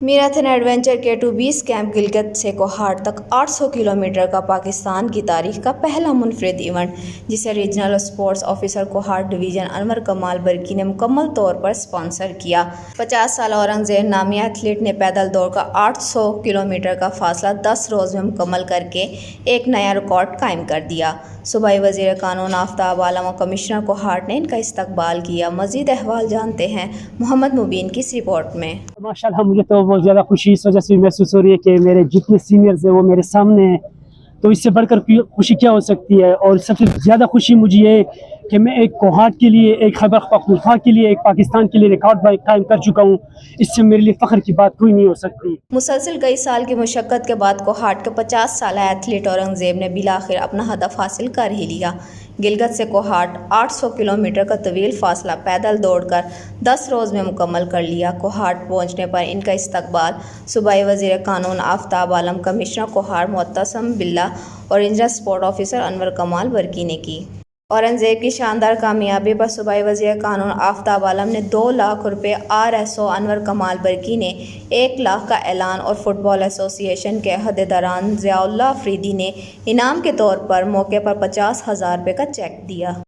Marathon adventure K220 camp Gilgit سے کوہاٹ تک 800 kilometre کا پاکستان کی تاریخ کا پہلا منفرد ایونٹ، جسے regional sports officer Kohat division Anwar Kamal Burki نے مکمل طور پر اسپانسر کیا۔ 50 سالہ اورنگزیب نامی ایتھلیٹ نے پیدل دوڑ کا 800 کلومیٹر کا فاصلہ 10 روز میں مکمل کر کے ایک نیا ریکارڈ قائم کر دیا۔ صوبائی وزیر قانون آفتاب عالم اور کمشنر کوہاٹ نے ان کا استقبال کیا۔ مزید احوال جانتے ہیں محمد مبین کی اس رپورٹ میں۔ ماشاءاللہ مجھے تو بہت زیادہ خوشی اس وجہ سے محسوس ہو رہی ہے کہ میرے جتنے سینئرز ہیں وہ میرے سامنے ہیں، تو اس سے بڑھ کر خوشی کیا ہو سکتی ہے۔ اور سب سے زیادہ خوشی مجھے یہ کہ میں ایک کوہاٹ کے لیے، ایک خیبر پختونخوا کے لیے، ایک پاکستان کے لیے ریکارڈ قائم کر چکا ہوں۔ اس سے میرے لیے فخر کی بات کوئی نہیں ہو سکتی۔ مسلسل کئی سال کی مشقت کے بعد کوہاٹ کے 50 سالہ ایتھلیٹ اورنگزیب نے بالآخر اپنا ہدف حاصل کر ہی لیا۔ گلگت سے کوہاٹ 800 کلومیٹر کا طویل فاصلہ پیدل دوڑ کر 10 روز میں مکمل کر لیا۔ کوہاٹ پہنچنے پر ان کا استقبال صوبائی وزیر قانون آفتاب عالم، کمشنر کوہاٹ معتصم باللہ اور ریجنل اسپورٹ آفیسر انور کمال برکی نے کی۔ اورنگزیب کی شاندار کامیابی پر صوبائی وزیر قانون آفتاب عالم نے 2 لاکھ روپے، RSO انور کمال برکی نے 1 لاکھ کا اعلان اور فٹ بال ایسوسی ایشن کے عہدیداران ضیاء اللہ افریدی نے انعام کے طور پر موقع پر 50,000 روپے کا چیک دیا۔